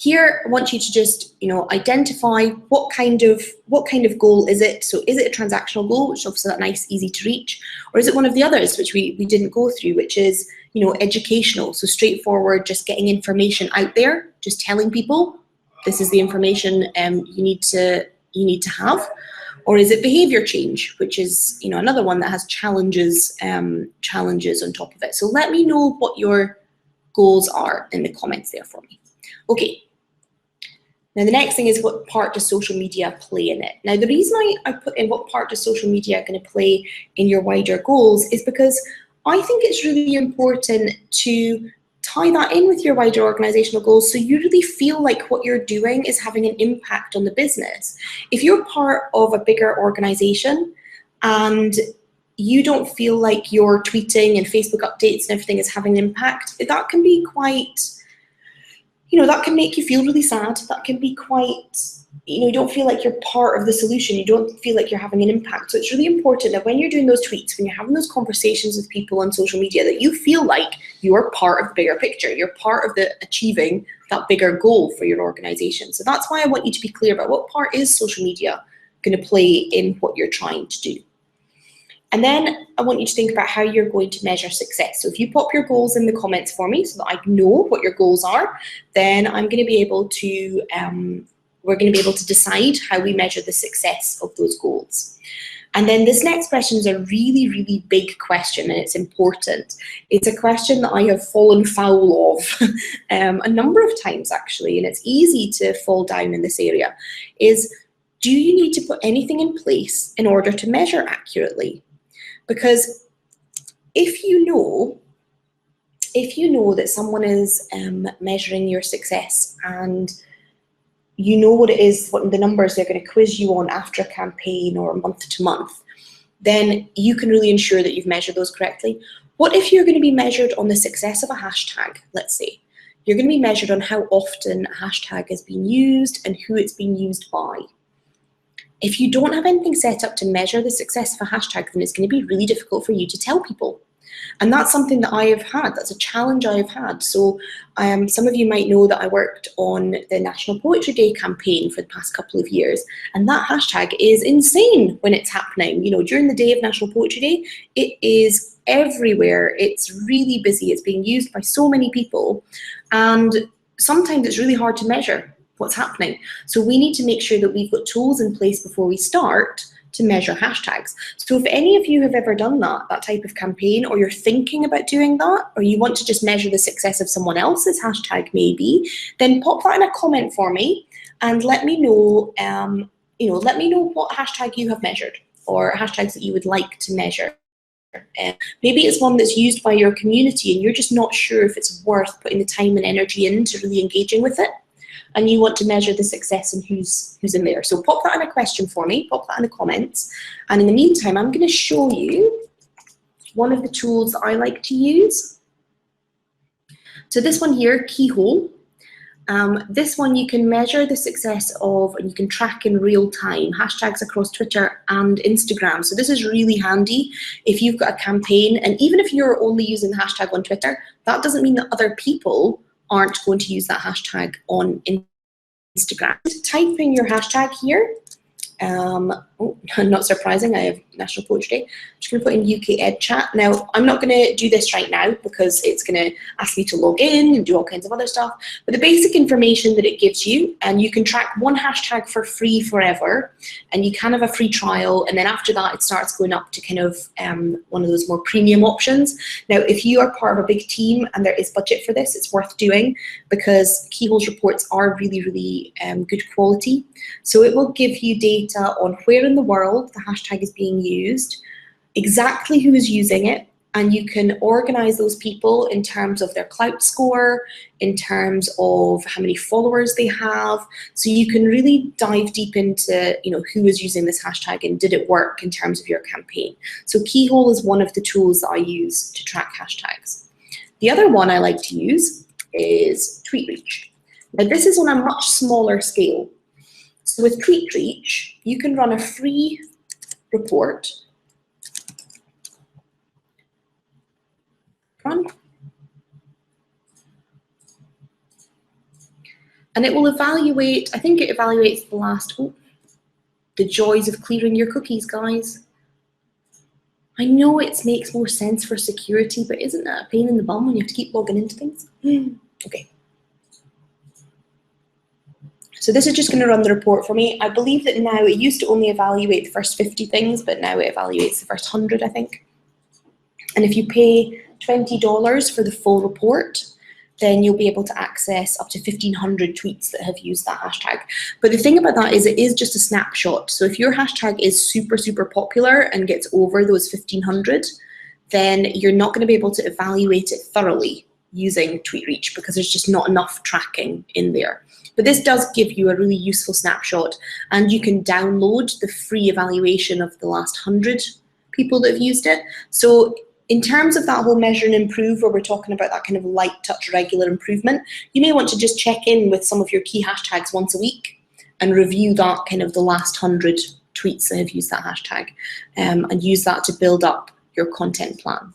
Here, I want you to just, identify what kind of goal is it. So is it a transactional goal, which is obviously that nice, easy to reach, or is it one of the others, which we didn't go through, which is, educational, so straightforward, just getting information out there, just telling people this is the information you need to have. Or is it behavior change, which is another one that has challenges on top of it. So let me know what your goals are in the comments there for me. Okay. Now the next thing is, what part does social media play in it? Now the reason I put in what part does social media going to play in your wider goals is because I think it's really important to tie that in with your wider organizational goals, so you really feel like what you're doing is having an impact on the business. If you're part of a bigger organization and you don't feel like your tweeting and Facebook updates and everything is having an impact, that can be quite, that can make you feel really sad. That can be quite, you don't feel like you're part of the solution. You don't feel like you're having an impact. So it's really important that when you're doing those tweets, when you're having those conversations with people on social media, that you feel like you're part of the bigger picture. You're part of the achieving that bigger goal for your organization. So that's why I want you to be clear about what part is social media going to play in what you're trying to do. And then I want you to think about how you're going to measure success. So if you pop your goals in the comments for me so that I know what your goals are, then I'm going to be able to, we're going to be able to decide how we measure the success of those goals. And then this next question is a really, really big question, and it's important. It's a question that I have fallen foul of a number of times actually, and it's easy to fall down in this area, is do you need to put anything in place in order to measure accurately? Because if you know that someone is measuring your success and you know what it is, what the numbers they're going to quiz you on after a campaign or month to month, then you can really ensure that you've measured those correctly. What if you're going to be measured on the success of a hashtag, let's say? You're going to be measured on how often a hashtag has been used and who it's been used by. If you don't have anything set up to measure the success of a hashtag, then it's going to be really difficult for you to tell people. And that's something that I have had. That's a challenge I have had. So some of you might know that I worked on the National Poetry Day campaign for the past couple of years. And that hashtag is insane when it's happening. During the day of National Poetry Day, it is everywhere. It's really busy. It's being used by so many people. And sometimes it's really hard to measure what's happening. So we need to make sure that we've got tools in place before we start to measure hashtags. So if any of you have ever done that type of campaign, or you're thinking about doing that, or you want to just measure the success of someone else's hashtag maybe, then pop that in a comment for me and let me know, let me know what hashtag you have measured or hashtags that you would like to measure. Maybe it's one that's used by your community and you're just not sure if it's worth putting the time and energy into really engaging with it, and you want to measure the success and who's in there. So pop that in a question for me, pop that in the comments. And in the meantime, I'm going to show you one of the tools that I like to use. So this one here, Keyhole. This one you can measure the success of, and you can track in real time, hashtags across Twitter and Instagram. So this is really handy if you've got a campaign, and even if you're only using the hashtag on Twitter, that doesn't mean that other people aren't going to use that hashtag on Instagram. Type in your hashtag here. Not surprising, I have National Poetry Day. I'm just going to put in UK Ed Chat. Now, I'm not going to do this right now because it's going to ask me to log in and do all kinds of other stuff. But the basic information that it gives you, and you can track one hashtag for free forever, and you can have a free trial, and then after that, it starts going up to kind of one of those more premium options. Now, if you are part of a big team and there is budget for this, it's worth doing because Keyhole's reports are really, really good quality. So it will give you data on where in the world the hashtag is being used, exactly who is using it, and you can organize those people in terms of their clout score, in terms of how many followers they have. So you can really dive deep into, who is using this hashtag and did it work in terms of your campaign. So Keyhole is one of the tools that I use to track hashtags. The other one I like to use is TweetReach. Now this is on a much smaller scale. So with TweetReach, you can run a free report. And it will evaluate, I think it evaluates the last, oh, the joys of clearing your cookies, guys. I know it makes more sense for security, but isn't that a pain in the bum when you have to keep logging into things? Okay. So this is just going to run the report for me. I believe that now, it used to only evaluate the first 50 things, but now it evaluates the first 100, I think. And if you pay $20 for the full report, then you'll be able to access up to 1,500 tweets that have used that hashtag. But the thing about that is it is just a snapshot. So if your hashtag is super, super popular and gets over those 1,500, then you're not going to be able to evaluate it thoroughly using TweetReach because there's just not enough tracking in there. But this does give you a really useful snapshot, and you can download the free evaluation of the last 100 people that have used it. So in terms of that whole measure and improve, where we're talking about that kind of light touch regular improvement, you may want to just check in with some of your key hashtags once a week and review that kind of the last 100 tweets that have used that hashtag, and use that to build up your content plan.